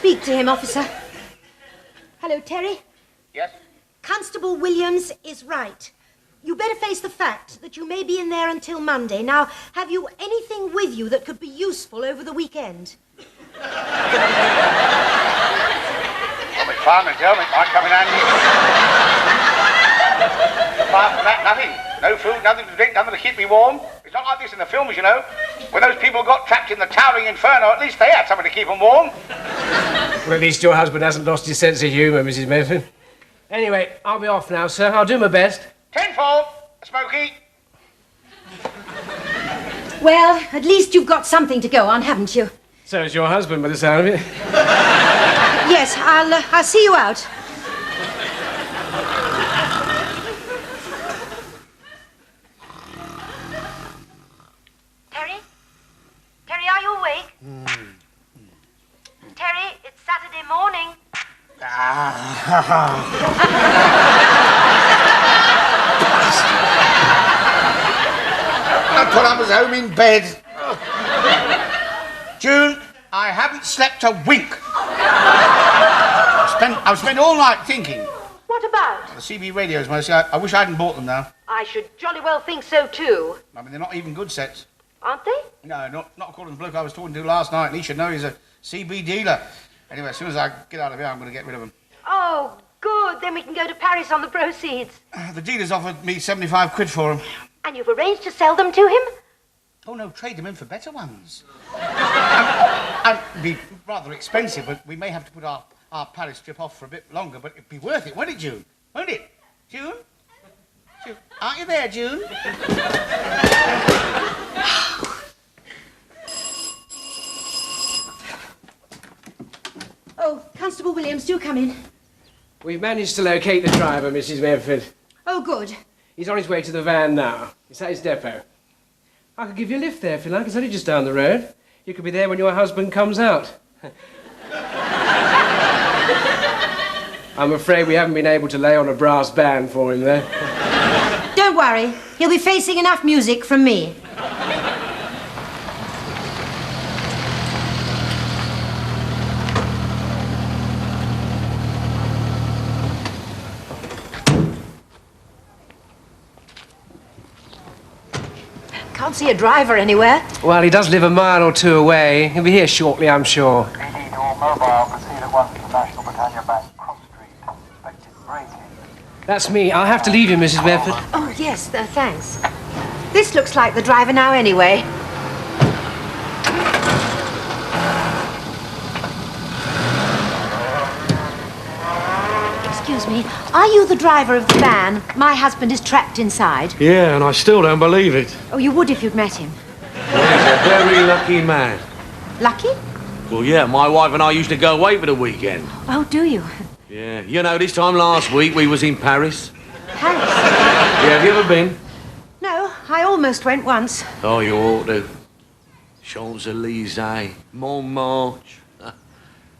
speak to him, officer. Hello, Terry. Yes? Constable Williams is right. You better face the fact that you may be in there until Monday. Now, have you anything with you that could be useful over the weekend? Well, my farmers tell me it might come in handy. Apart from that, nothing. No food, nothing to drink, nothing to keep me warm. It's not like this in the films, you know. When those people got trapped in the towering inferno, at least they had something to keep them warm. Well, at least your husband hasn't lost his sense of humour, Mrs. Medford. Anyway, I'll be off now, sir. I'll do my best. 10-4, Smokey. Well, at least you've got something to go on, haven't you? So is your husband, by the sound of it. Yes, I'll see you out. Terry? Terry, are you awake? Terry, it's Saturday morning. I thought I was home in bed. June, I haven't slept a wink. I've spent all night thinking. What about? The CB radios, mostly. I wish I hadn't bought them now. I should jolly well think so, too. I mean, they're not even good sets. Aren't they? No, not according to the bloke I was talking to last night. And he should know he's a CB dealer. Anyway, as soon as I get out of here, I'm going to get rid of them. Oh, good. Then we can go to Paris on the proceeds. The dealer's offered me 75 quid for them. And you've arranged to sell them to him? Oh, no, trade them in for better ones. It'd be rather expensive, but we may have to put our Paris trip off for a bit longer, but it'd be worth it, won't it, June? Won't it? June? June? Aren't you there, June? Oh, Constable Williams, do come in. We've managed to locate the driver, Mrs. Medford. Oh, good. He's on his way to the van now. It's at his depot. I could give you a lift there if you like. It's only just down the road. You could be there when your husband comes out. I'm afraid we haven't been able to lay on a brass band for him there. Don't worry. He'll be facing enough music from me. Can't see a driver anywhere. Well, he does live a mile or two away. He'll be here shortly, I'm sure. PD to all mobile, proceed at once to National Britannia Bank, Cross Street. Suspected break-in. That's me. I'll have to leave you, Mrs. Medford. Oh, yes, thanks. This looks like the driver now anyway. Excuse me, are you the driver of the van? My husband is trapped inside. Yeah, and I still don't believe it. Oh, you would if you'd met him. He's a very lucky man. Lucky? Well, yeah, my wife and I used to go away for the weekend. Oh, do you? Yeah, you know, this time last week we was in Paris. Paris? Yeah, have you ever been? No, I almost went once. Oh, you ought to. Champs-Élysées, Montmartre,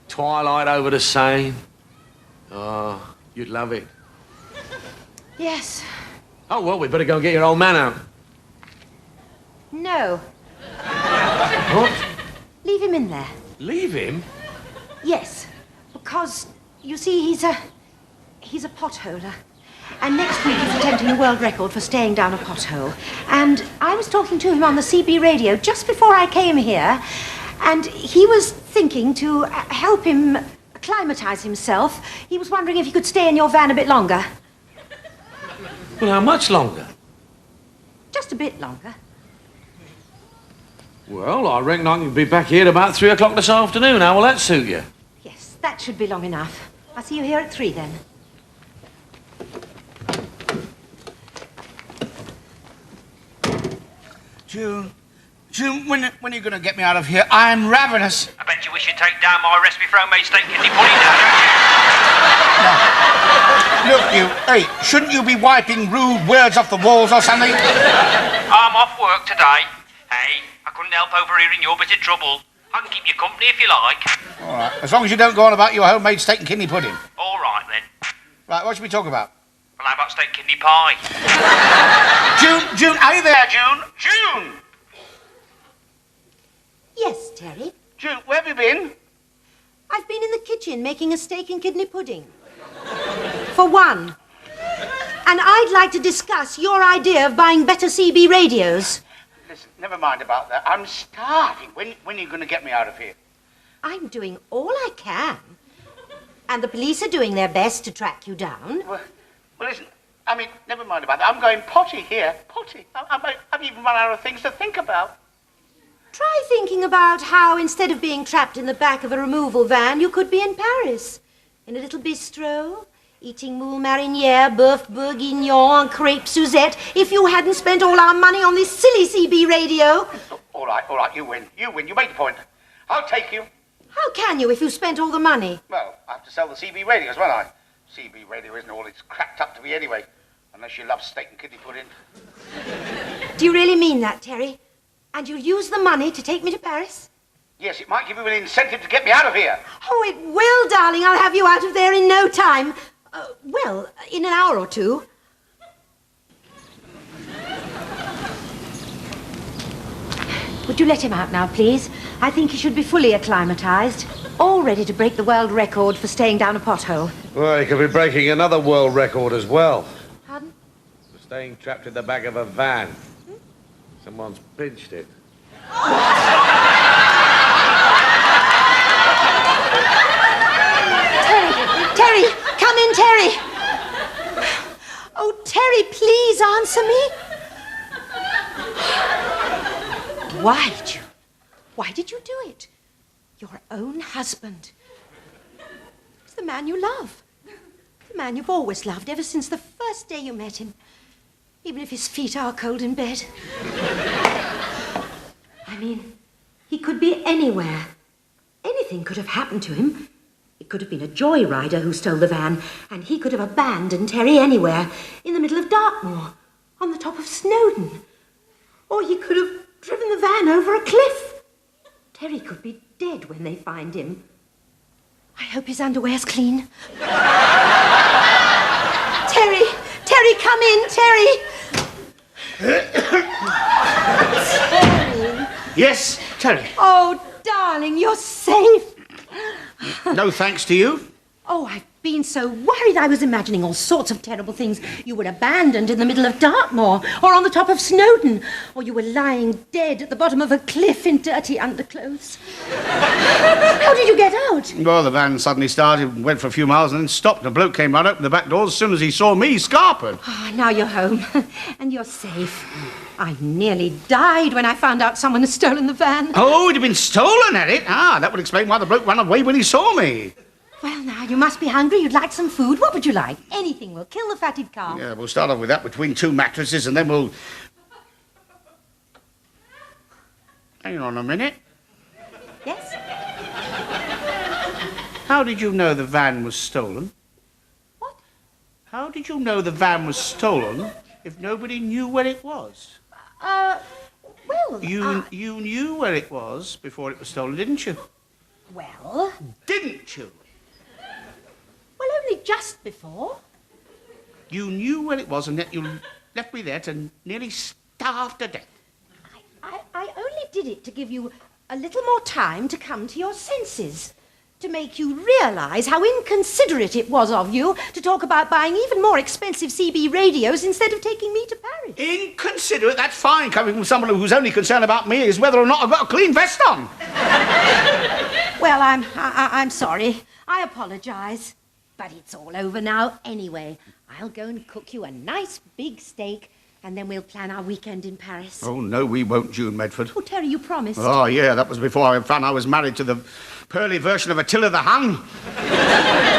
twilight over the Seine. Oh, you'd love it. Yes. Oh, well, we better go and get your old man out. No. What? Leave him in there. Leave him? Yes. Because, you see, he's a potholer. And next week he's attempting a world record for staying down a pothole. And I was talking to him on the CB radio just before I came here, and he was thinking to help him acclimatise himself. He was wondering if he could stay in your van a bit longer. Well, how much longer? Just a bit longer. Well, I reckon I can be back here at about 3 o'clock this afternoon. How will that suit you? Yes, that should be long enough. I'll see you here at 3 then. June, when are you going to get me out of here? I'm ravenous. I bet you wish you'd take down my recipe for homemade steak kidney pudding now, don't you? Look, you, hey, shouldn't you be wiping rude words off the walls or something? I'm off work today. Hey, I couldn't help overhearing your bit of trouble. I can keep you company if you like. All right, as long as you don't go on about your homemade steak and kidney pudding. All right, then. Right, what should we talk about? Well, how about steak kidney pie? June, are you there, June? June! Yes, Terry. June, where have you been? I've been in the kitchen making a steak and kidney pudding. For one. And I'd like to discuss your idea of buying better CB radios. Listen, never mind about that. I'm starving. When are you going to get me out of here? I'm doing all I can. And the police are doing their best to track you down. Well, listen, I mean, never mind about that. I'm going potty here. Potty. I've even run out of things to think about. Try thinking about how, instead of being trapped in the back of a removal van, you could be in Paris, in a little bistro, eating moule marinière, boeuf bourguignon, and crepe Suzette, if you hadn't spent all our money on this silly CB radio. All right, you win. You made the point. I'll take you. How can you if you spent all the money? Well, I have to sell the CB radios, won't I? CB radio isn't all it's cracked up to be anyway, unless you love steak and kidney pudding. Do you really mean that, Terry? And you'll use the money to take me to Paris? Yes, it might give you an incentive to get me out of here. Oh, it will, darling. I'll have you out of there in no time. Well, in an hour or two. Would you let him out now, please? I think he should be fully acclimatized, all ready to break the world record for staying down a pothole. Well, he could be breaking another world record as well. Pardon? For staying trapped in the back of a van. Someone's pinched it. Terry, come in, Terry. Oh, Terry, please answer me. Why did you do it? Your own husband. It's the man you love. The man you've always loved ever since the first day you met him. Even if his feet are cold in bed. I mean, he could be anywhere. Anything could have happened to him. It could have been a joyrider who stole the van, and he could have abandoned Terry anywhere, in the middle of Dartmoor, on the top of Snowdon. Or he could have driven the van over a cliff. Terry could be dead when they find him. I hope his underwear's clean. Terry, come in, Terry. Terry. Yes, Terry. Oh, darling, you're safe. No thanks to you. Oh, I've been so worried. I was imagining all sorts of terrible things. You were abandoned in the middle of Dartmoor, or on the top of Snowdon, or you were lying dead at the bottom of a cliff in dirty underclothes. How did you get out? Well, the van suddenly started, went for a few miles, and then stopped. A bloke came right open the back doors. As soon as he saw me, he scarpered. Oh, now you're home, and you're safe. I nearly died when I found out someone had stolen the van. Oh, it had been stolen, had it? Ah, that would explain why the bloke ran away when he saw me. Well, now, you must be hungry. You'd like some food. What would you like? Anything will kill the fatted calf. Yeah, we'll start off with that between two mattresses, and then we'll... Hang on a minute. Yes? How did you know the van was stolen? What? How did you know the van was stolen if nobody knew where it was? Well... You knew where it was before it was stolen, didn't you? Well... Didn't you? Well, only just before. You knew where it was, and yet you left me there to nearly starve to death. I only did it to give you a little more time to come to your senses. To make you realise how inconsiderate it was of you to talk about buying even more expensive CB radios instead of taking me to Paris. Inconsiderate? That's fine, coming from someone whose only concern about me is whether or not I've got a clean vest on. Well, I'm sorry. I apologise. But it's all over now anyway. I'll go and cook you a nice big steak, and then we'll plan our weekend in Paris. Oh, no, we won't, June Medford. Oh, Terry, you promised. Oh, yeah, that was before I found I was married to the pearly version of Attila the Hun.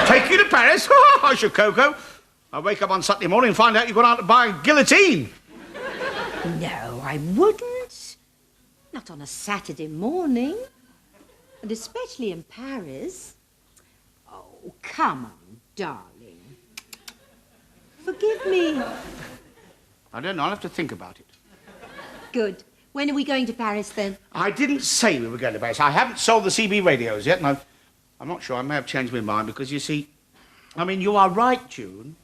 Take you to Paris? Oh, I should, Coco. I wake up on Saturday morning and find out you've gone out to buy a guillotine. No, I wouldn't. Not on a Saturday morning. And especially in Paris. Oh, come on, darling. Forgive me. I don't know, I'll have to think about it. Good. When are we going to Paris, then? I didn't say we were going to Paris. I haven't sold the CB radios yet, and I'm not sure. I may have changed my mind, because, you see, I mean, you are right, June.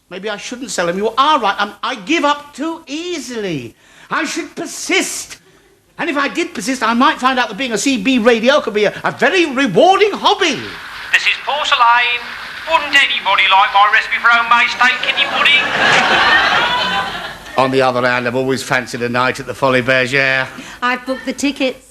Maybe I shouldn't sell them. You are right. I give up too easily. I should persist. And if I did persist, I might find out that being a CB radio could be a very rewarding hobby. The Mrs. Porcelain, wouldn't anybody like my recipe for homemade steak kidney pudding? On the other hand, I've always fancied a night at the Folies Bergère. I've booked the tickets.